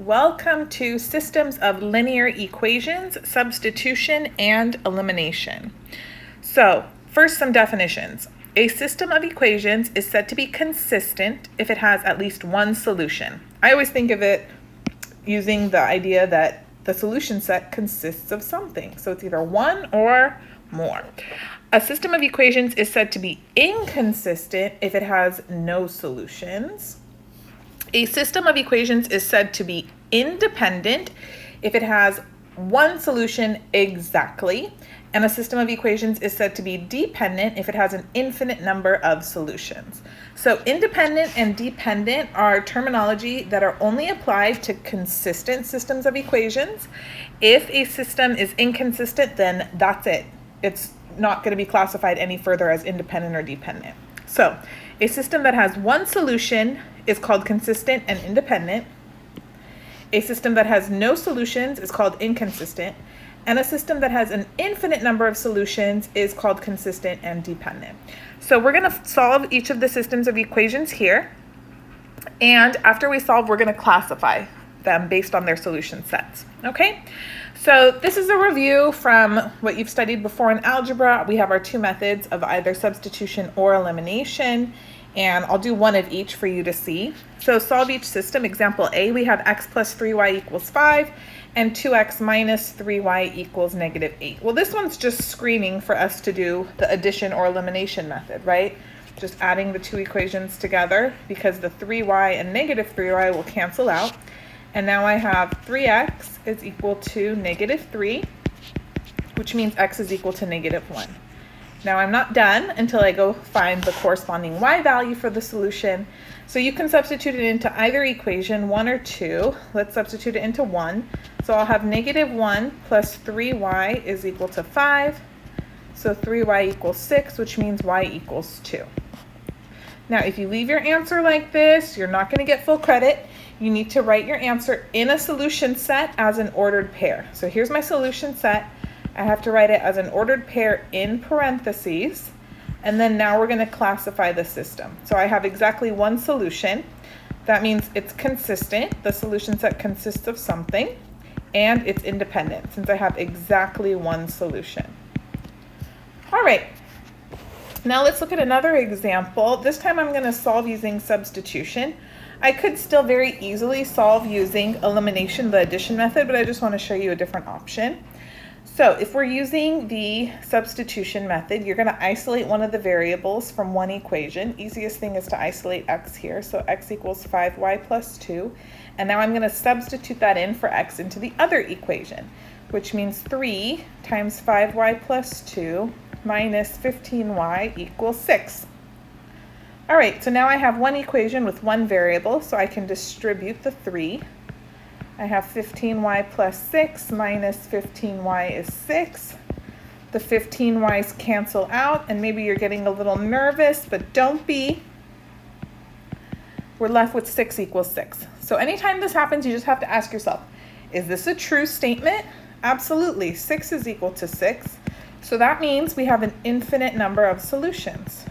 Welcome to Systems of Linear Equations, Substitution, and Elimination. So, first some definitions. A system of equations is said to be consistent if it has at least one solution. I always think of it using the idea that the solution set consists of something. So it's either one or more. A system of equations is said to be inconsistent if it has no solutions. A system of equations is said to be independent if it has one solution exactly, and a system of equations is said to be dependent if it has an infinite number of solutions. So independent and dependent are terminology that are only applied to consistent systems of equations. If a system is inconsistent, then that's it. It's not going to be classified any further as independent or dependent. So a system that has one solution is called consistent and independent. A system that has no solutions is called inconsistent. And a system that has an infinite number of solutions is called consistent and dependent. So we're going to solve each of the systems of equations here. And after we solve, we're going to classify them based on their solution sets. Okay? So this is a review from what you've studied before in algebra. We have our two methods of either substitution or elimination. And I'll do one of each for you to see. So solve each system. Example A, we have x plus 3y equals 5 and 2x minus 3y equals negative 8. Well, this one's just screaming for us to do the addition or elimination method, right? Just adding the two equations together because the 3y and negative 3y will cancel out. And now I have 3x is equal to negative 3, which means x is equal to negative 1. Now I'm not done until I go find the corresponding y value for the solution. So you can substitute it into either equation, 1 or 2. Let's substitute it into 1. So I'll have negative 1 plus 3y is equal to 5. So 3y equals 6, which means y equals 2. Now if you leave your answer like this, you're not going to get full credit. You need to write your answer in a solution set as an ordered pair. So here's my solution set. I have to write it as an ordered pair in parentheses, and then now we're going to classify the system. So I have exactly one solution. That means it's consistent. The solution set consists of something, and it's independent since I have exactly one solution. All right, now let's look at another example. This time I'm going to solve using substitution. I could still very easily solve using elimination, the addition method, but I just want to show you a different option. So if we're using the substitution method, you're going to isolate one of the variables from one equation. Easiest thing is to isolate x here. So x equals 5y plus 2. And now I'm going to substitute that in for x into the other equation, which means 3 times 5y plus 2 minus 15y equals 6. All right, so now I have one equation with one variable, so I can distribute the 3. I have 15y plus 6 minus 15y is 6. The 15y's cancel out, and maybe you're getting a little nervous, but don't be. We're left with 6 equals 6. So anytime this happens, you just have to ask yourself, is this a true statement? Absolutely, 6 is equal to 6. So that means we have an infinite number of solutions.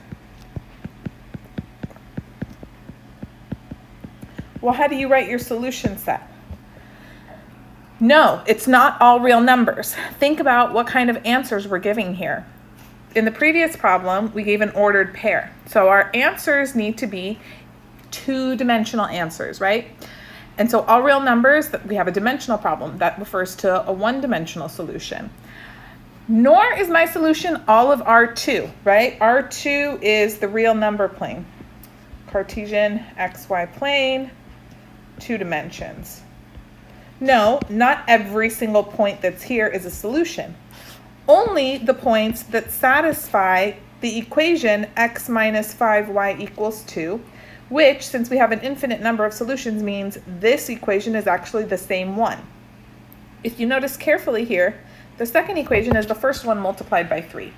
Well, how do you write your solution set? No, it's not all real numbers. Think about what kind of answers we're giving here. In the previous problem, we gave an ordered pair. So our answers need to be two-dimensional answers, right? And so all real numbers, we have a dimensional problem. That refers to a one-dimensional solution. Nor is my solution all of R2, right? R2 is the real number plane. Cartesian XY plane, 2 dimensions. No, not every single point that's here is a solution. Only the points that satisfy the equation x minus 5y equals 2, which, since we have an infinite number of solutions, means this equation is actually the same one. If you notice carefully here, the second equation is the first one multiplied by 3.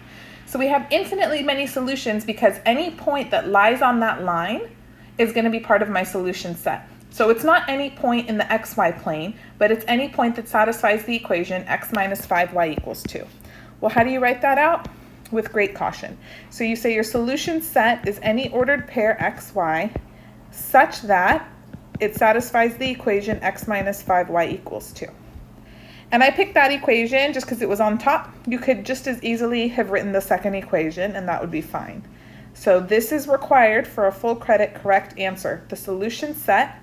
So we have infinitely many solutions because any point that lies on that line is going to be part of my solution set. So it's not any point in the xy plane, but it's any point that satisfies the equation x minus 5y equals 2. Well, how do you write that out? With great caution. So you say your solution set is any ordered pair xy such that it satisfies the equation x minus 5y equals 2. And I picked that equation just because it was on top. You could just as easily have written the second equation and that would be fine. So this is required for a full credit correct answer. The solution set.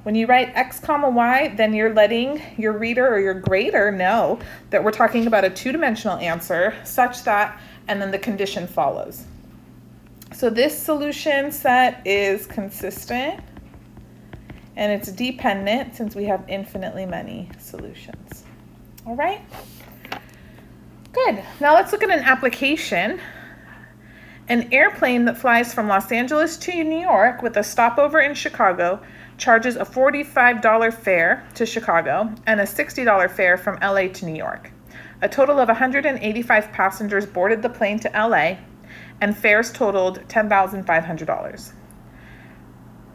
When you write x comma y, then you're letting your reader or your grader know that we're talking about a two-dimensional answer such that, and then the condition follows. So this solution set is consistent and it's dependent since we have infinitely many solutions. All right, good. Now let's look at an application. An airplane that flies from Los Angeles to New York with a stopover in Chicago charges a $45 fare to Chicago and a $60 fare from LA to New York. A total of 185 passengers boarded the plane to LA and fares totaled $10,500.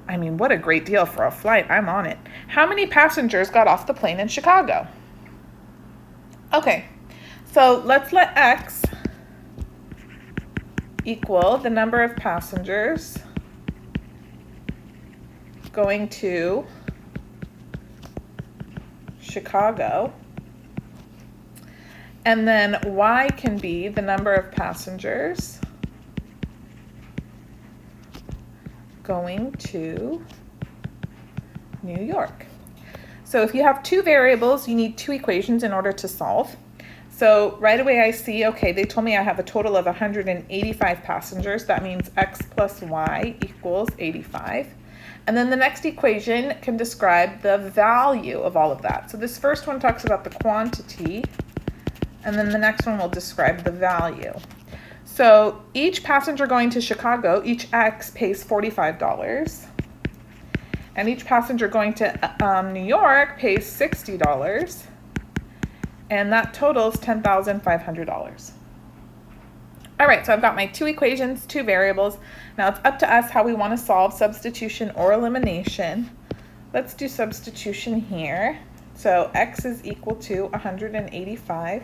I mean, what a great deal for a flight. I'm on it. How many passengers got off the plane in Chicago? Okay, so let's let x equal the number of passengers going to Chicago, and then y can be the number of passengers going to New York. So if you have two variables, you need two equations in order to solve. So right away I see, okay, they told me I have a total of 185 passengers. That means x plus y equals 85. And then the next equation can describe the value of all of that. So this first one talks about the quantity, and then the next one will describe the value. So each passenger going to Chicago, each x pays $45. And each passenger going to New York pays $60. And that totals $10,500. All right, so I've got my two equations, two variables. Now it's up to us how we want to solve substitution or elimination. Let's do substitution here. So x is equal to 185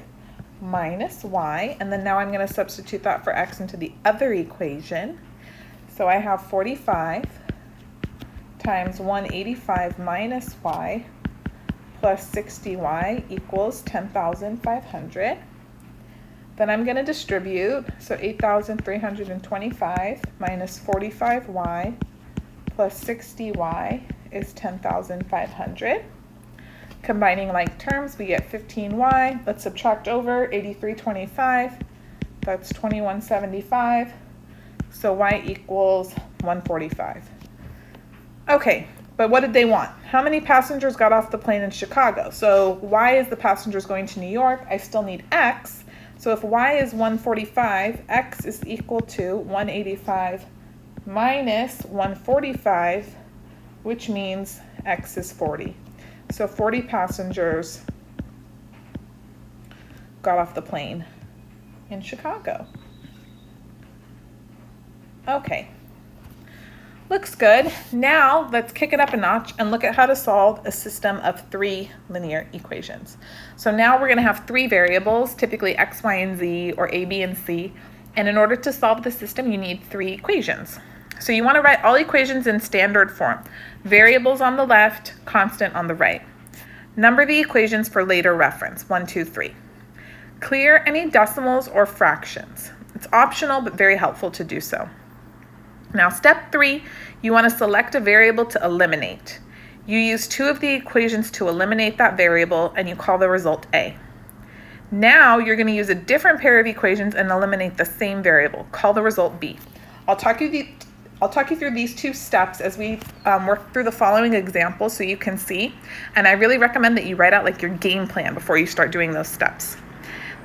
minus y, and then now I'm going to substitute that for x into the other equation. So I have 45 times 185 minus y plus 60y equals 10,500. Then I'm going to distribute, so 8,325 minus 45y plus 60y is 10,500. Combining like terms, we get 15y. Let's subtract over 8325. That's 2175. So y equals 145. Okay, but what did they want? How many passengers got off the plane in Chicago? So y is the passengers going to New York. I still need x. So if y is 145, x is equal to 185 minus 145, which means x is 40. So 40 passengers got off the plane in Chicago. Okay, looks good. Now let's kick it up a notch and look at how to solve a system of three linear equations. So now we're going to have three variables, typically x, y, and z, or a, b, and c. And in order to solve the system, you need three equations. So you want to write all equations in standard form. Variables on the left, constant on the right. Number the equations for later reference, 1, 2, 3. Clear any decimals or fractions. It's optional, but very helpful to do so. Now, step 3, you want to select a variable to eliminate. You use two of the equations to eliminate that variable, and you call the result A. Now, you're going to use a different pair of equations and eliminate the same variable. Call the result B. I'll talk you through these two steps as we work through the following examples so you can see. And I really recommend that you write out like your game plan before you start doing those steps.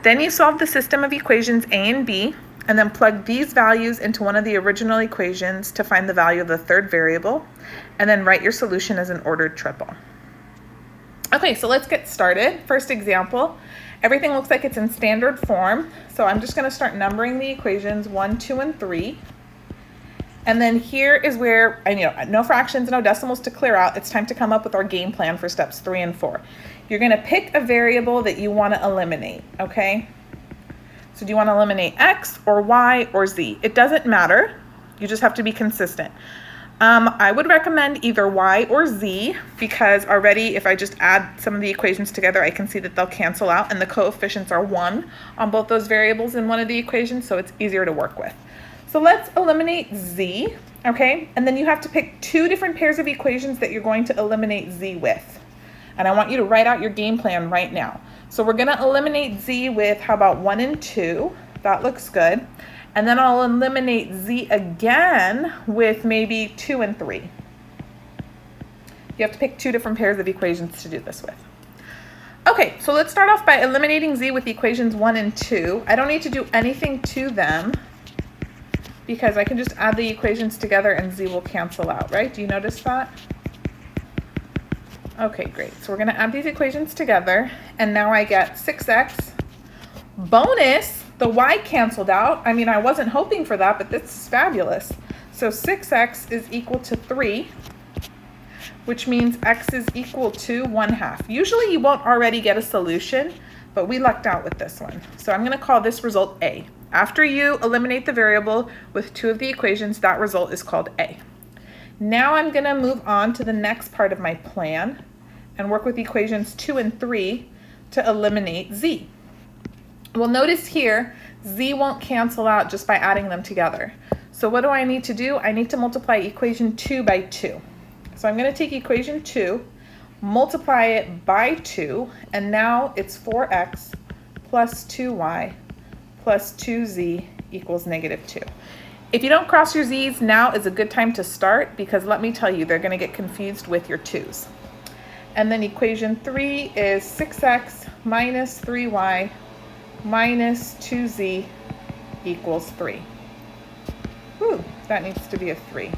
Then you solve the system of equations A and B, and then plug these values into one of the original equations to find the value of the third variable, and then write your solution as an ordered triple. Okay, so let's get started. First example, everything looks like it's in standard form, so I'm just going to start numbering the equations 1, 2, and 3. And then here is where, no fractions, no decimals to clear out. It's time to come up with our game plan for steps 3 and 4. You're going to pick a variable that you want to eliminate, okay? So do you want to eliminate x or y or z? It doesn't matter. You just have to be consistent. I would recommend either y or z, because already if I just add some of the equations together, I can see that they'll cancel out, and the coefficients are 1 on both those variables in one of the equations, so it's easier to work with. So let's eliminate z, okay? And then you have to pick 2 different pairs of equations that you're going to eliminate z with. And I want you to write out your game plan right now. So we're going to eliminate z with, how about 1 and 2? That looks good. And then I'll eliminate z again with maybe 2 and 3. You have to pick 2 different pairs of equations to do this with. Okay, so let's start off by eliminating z with equations 1 and 2. I don't need to do anything to them because I can just add the equations together and z will cancel out, right? Do you notice that? Okay, great. So we're going to add these equations together, and now I get 6x. Bonus! The y canceled out. I mean, I wasn't hoping for that, but this is fabulous. So 6x is equal to 3, which means x is equal to 1/2. Usually you won't already get a solution, but we lucked out with this one. So I'm going to call this result A. After you eliminate the variable with 2 of the equations, that result is called A. Now I'm going to move on to the next part of my plan and work with equations 2 and 3 to eliminate z. Well, notice here, z won't cancel out just by adding them together. So what do I need to do? I need to multiply equation 2 by 2. So I'm going to take equation 2, multiply it by 2, and now it's 4x plus 2y plus 2z equals -2. If you don't cross your z's, now is a good time to start, because let me tell you, they're going to get confused with your 2's. And then equation 3 is 6x minus 3y minus 2z equals 3. Ooh, that needs to be a 3.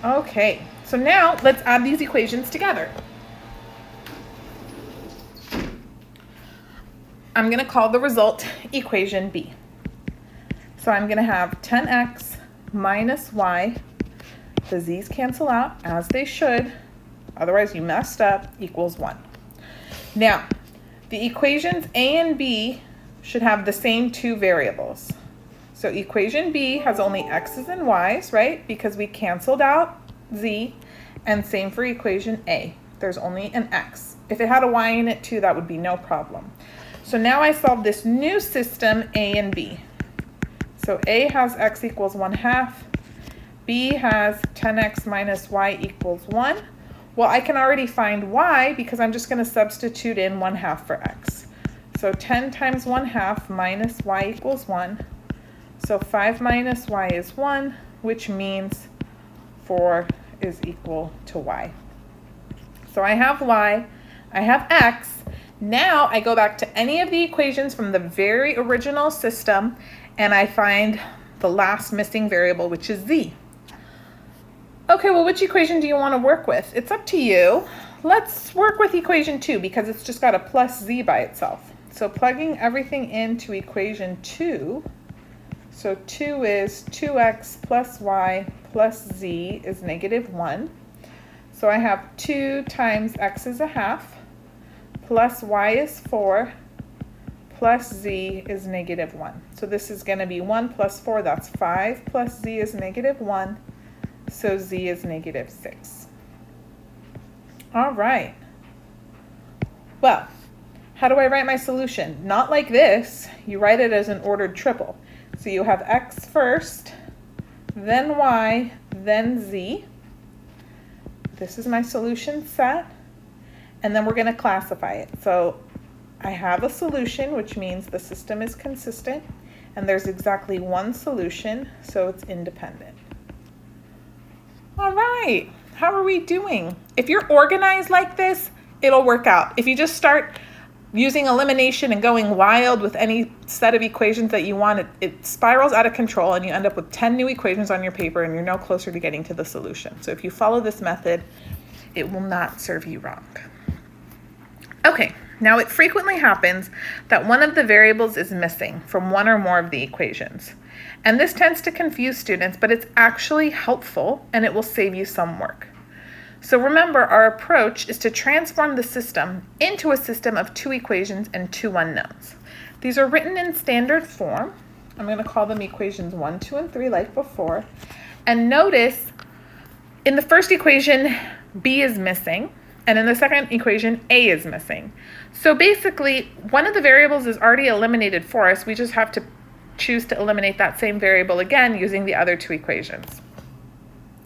Okay, so now let's add these equations together. I'm going to call the result equation B. So I'm going to have 10x minus y, the z's cancel out as they should, otherwise you messed up, equals 1. Now, the equations A and B should have the same 2 variables. So equation B has only x's and y's, right? Because we canceled out z, and same for equation A. There's only an x. If it had a y in it too, that would be no problem. So now I solve this new system A and B. So A has x equals 1/2. B has 10x minus y equals 1. Well, I can already find y because I'm just going to substitute in 1/2 for x. So 10 times 1/2 minus y equals 1. So 5 minus y is 1, which means 4 is equal to y. So I have y, I have x. Now I go back to any of the equations from the very original system, and I find the last missing variable, which is z. Okay, well, which equation do you want to work with? It's up to you. Let's work with equation 2 because it's just got a plus z by itself. So plugging everything into equation 2, so 2 is 2x plus y plus z is -1. So I have 2 times x is 1/2 plus y is 4 plus z is -1. So this is going to be 1 plus 4, that's 5, plus z is -1. So z is -6. All right. Well, how do I write my solution? Not like this. You write it as an ordered triple. So you have x first, then y, then z. This is my solution set. And then we're going to classify it. So I have a solution, which means the system is consistent, and there's exactly one solution, so it's independent. All right, how are we doing? If you're organized like this, it'll work out. If you just start using elimination and going wild with any set of equations that you want, it spirals out of control and you end up with 10 new equations on your paper and you're no closer to getting to the solution. So if you follow this method, it will not serve you wrong. Okay, now it frequently happens that one of the variables is missing from one or more of the equations. And this tends to confuse students, but it's actually helpful and it will save you some work. So remember, our approach is to transform the system into a system of 2 equations and 2 unknowns. These are written in standard form. I'm going to call them equations 1, 2, and 3 like before. And notice in the first equation, B is missing, and in the second equation, A is missing. So basically, one of the variables is already eliminated for us. We just have to choose to eliminate that same variable again using the other two equations.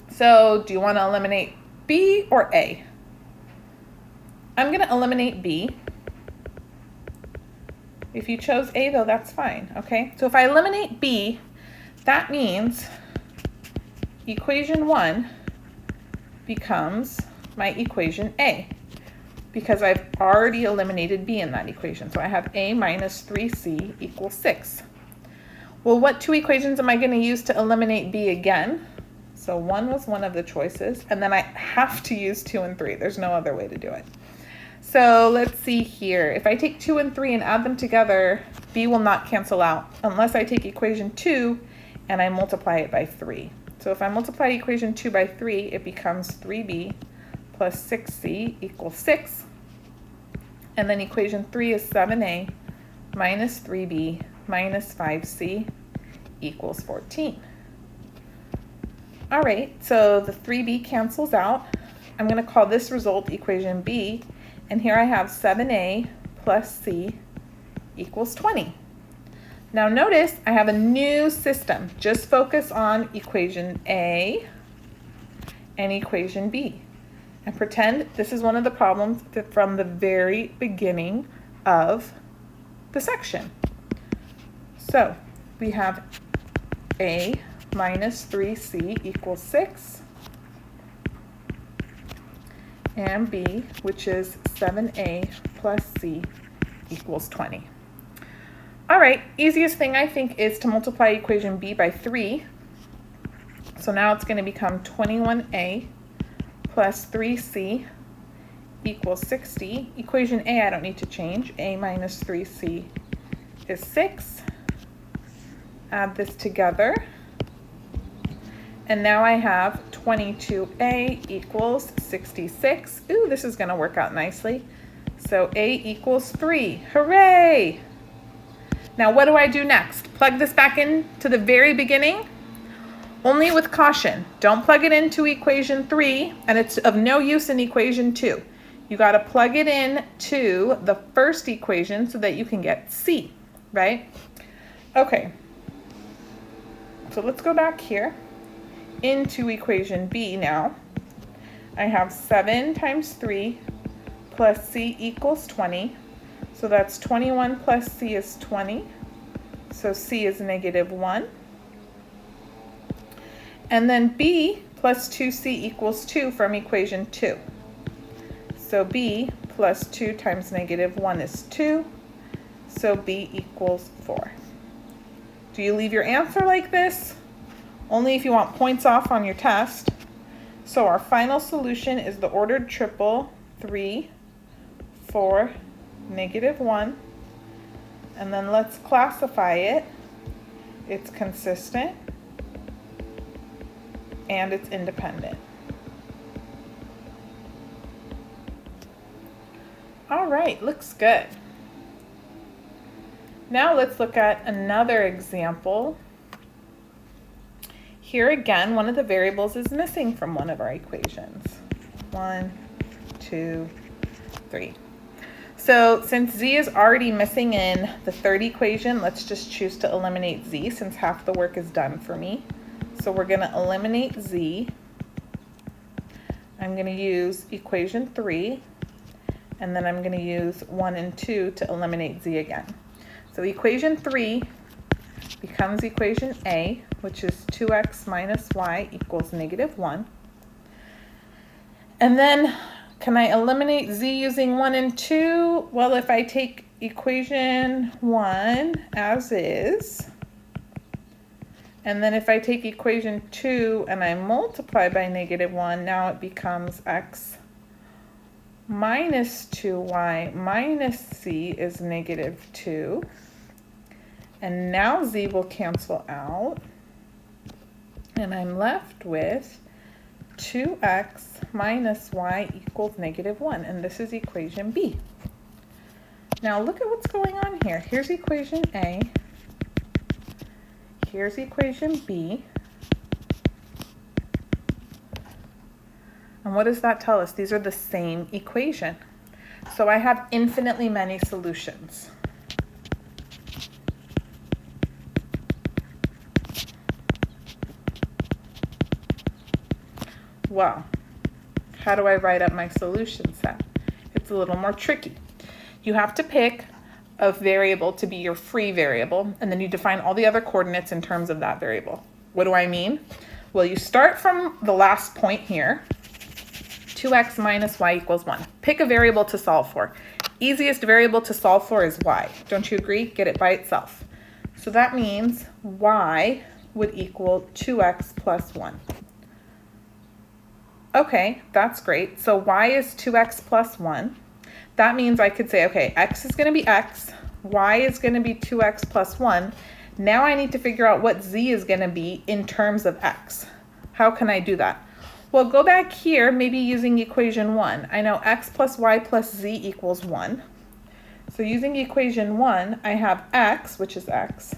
So do you want to eliminate B or A? I'm going to eliminate B. If you chose A, though, that's fine, okay? So if I eliminate B, that means equation 1 becomes my equation A, because I've already eliminated B in that equation. So I have A minus 3C equals 6. Well, what two equations am I going to use to eliminate B again? So 1 was one of the choices, and then I have to use 2 and 3. There's no other way to do it. So let's see here. If I take 2 and 3 and add them together, B will not cancel out unless I take equation 2 and I multiply it by 3. So if I multiply equation 2 by 3, it becomes 3B plus 6C equals 6. And then equation 3 is 7A minus 3B minus 5C equals 14. All right, so the 3B cancels out. I'm going to call this result equation B. And here I have 7A plus C equals 20. Now notice I have a new system. Just focus on equation A and equation B. And pretend this is one of the problems from the very beginning of the section. So we have A minus 3C equals 6. And B, which is 7A plus C equals 20. All right, easiest thing I think is to multiply equation B by 3. So now it's going to become 21A plus 3C equals 60. Equation A I don't need to change. A minus 3C is 6. Add this together. And now I have 22A equals 66. Ooh, this is going to work out nicely. So A equals 3. Hooray! Now what do I do next? Plug this back in to the very beginning? Only with caution. Don't plug it into equation 3, and it's of no use in equation 2. You got to plug it in to the first equation so that you can get C, right? Okay. So let's go back here into equation B now. I have 7 times 3 plus C equals 20. So that's 21 plus C is 20. So C is negative 1. And then B plus 2C equals 2 from equation 2. So B plus 2 times negative 1 is 2. So B equals 4. Do you leave your answer like this? Only if you want points off on your test. So our final solution is the ordered triple 3, 4, negative 1. And then let's classify it. It's consistent and it's independent. All right, looks good. Now let's look at another example. Here again, one of the variables is missing from one of our equations. 1, 2, 3. So since Z is already missing in the third equation, let's just choose to eliminate Z since half the work is done for me. So we're going to eliminate Z. I'm going to use equation 3, and then I'm going to use 1 and 2 to eliminate Z again. So equation 3 becomes equation A, which is 2x minus y equals negative 1. And then can I eliminate Z using 1 and 2? Well, if I take equation 1 as is, and then if I take equation 2 and I multiply by negative 1, now it becomes x minus 2y minus C is negative 2. And now Z will cancel out. And I'm left with 2x minus y equals negative 1. And this is equation B. Now look at what's going on here. Here's equation A. Here's equation B. And what does that tell us? These are the same equation. So I have infinitely many solutions. Well, how do I write up my solution set? It's a little more tricky. You have to pick a variable to be your free variable, and then you define all the other coordinates in terms of that variable. What do I mean? Well, you start from the last point here, 2x minus y equals 1. Pick a variable to solve for. Easiest variable to solve for is y. Don't you agree? Get it by itself. So that means y would equal 2x plus 1. Okay, that's great. So y is 2x plus 1. That means I could say, okay, x is going to be x, y is going to be 2x plus 1. Now I need to figure out what z is going to be in terms of x. How can I do that? Well, go back here, maybe using equation 1. I know x plus y plus z equals 1. So using equation 1, I have x, which is x,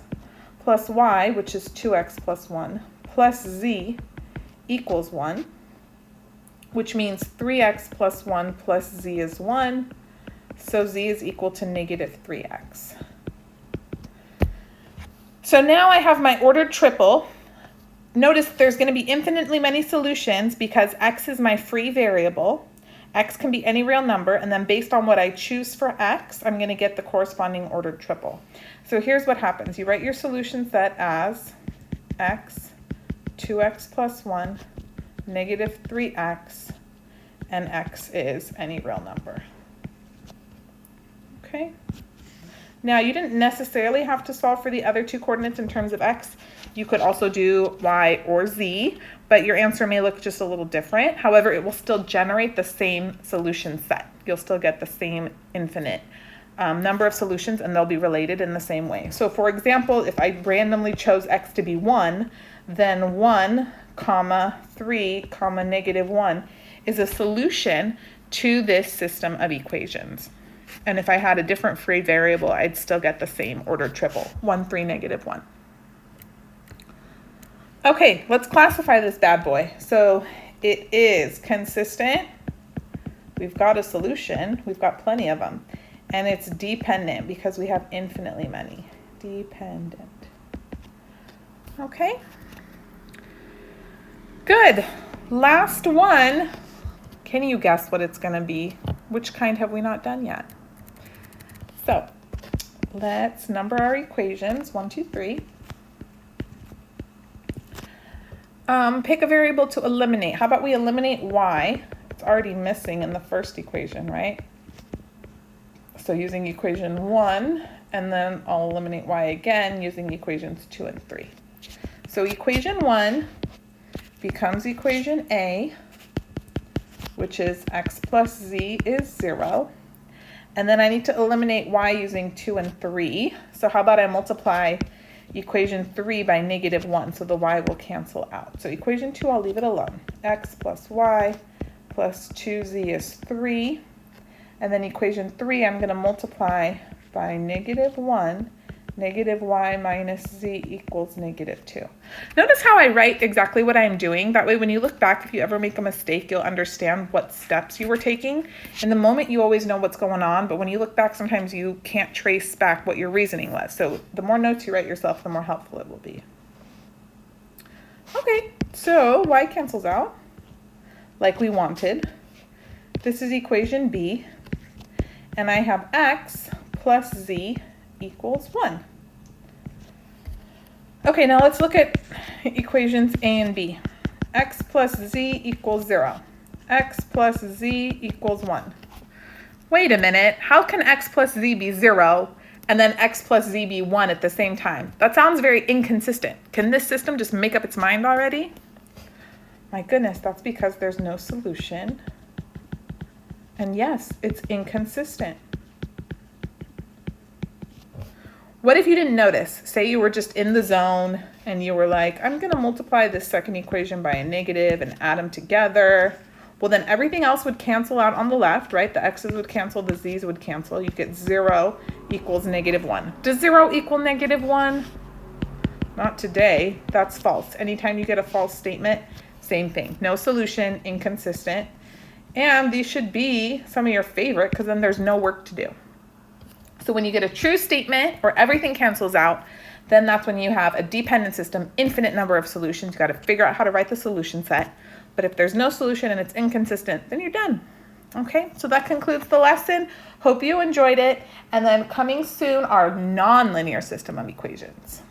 plus y, which is 2x plus 1, plus z equals 1, which means 3x plus 1 plus z is 1. So z is equal to negative 3x. So now I have my ordered triple. Notice there's going to be infinitely many solutions because x is my free variable. X can be any real number, and then based on what I choose for x, I'm going to get the corresponding ordered triple. So here's what happens. You write your solution set as x, 2x plus 1, negative 3x, and x is any real number. Okay. Now you didn't necessarily have to solve for the other two coordinates in terms of x. You could also do y or z, but your answer may look just a little different. However, it will still generate the same solution set. You'll still get the same infinite number of solutions, and they'll be related in the same way. So for example, if I randomly chose x to be 1, then 1, 3, negative 1 is a solution to this system of equations. And if I had a different free variable, I'd still get the same ordered triple, 1, 3, negative 1. Okay, let's classify this bad boy. So it is consistent. We've got a solution. We've got plenty of them. And it's dependent because we have infinitely many. Dependent. Okay. Good. Last one. Can you guess what it's going to be? Which kind have we not done yet? So let's number our equations, 1, 2, 3. Pick a variable to eliminate. How about we eliminate y? It's already missing in the first equation, right? So using equation 1, and then I'll eliminate y again using equations 2 and 3. So equation 1 becomes equation A, which is x plus z is 0. And then I need to eliminate y using 2 and 3. So how about I multiply equation 3 by negative 1, so the y will cancel out. So equation 2, I'll leave it alone. X plus y plus 2z is 3. And then equation 3, I'm going to multiply by negative 1. Negative y minus z equals negative 2. Notice how I write exactly what I'm doing. That way when you look back, if you ever make a mistake, you'll understand what steps you were taking. In the moment, you always know what's going on, but when you look back, sometimes you can't trace back what your reasoning was. So the more notes you write yourself, the more helpful it will be. Okay, so y cancels out like we wanted. This is equation B, and I have x plus z equals 1. Okay, now let's look at equations A and B. X plus z equals 0. X plus z equals 1. Wait a minute, how can x plus z be 0 and then x plus z be 1 at the same time? That sounds very inconsistent. Can this system just make up its mind already? My goodness, that's because there's no solution. And yes, it's inconsistent. What if you didn't notice? Say you were just in the zone and you were like, I'm going to multiply this second equation by a negative and add them together. Well, then everything else would cancel out on the left, right? The x's would cancel, the z's would cancel. You get 0 equals negative 1. Does 0 equal negative 1? Not today. That's false. Anytime you get a false statement, same thing. No solution, inconsistent. And these should be some of your favorite because then there's no work to do. So when you get a true statement or everything cancels out, then that's when you have a dependent system, infinite number of solutions. You got to figure out how to write the solution set. But if there's no solution and it's inconsistent, then you're done. Okay, so that concludes the lesson. Hope you enjoyed it. And then coming soon, our nonlinear system of equations.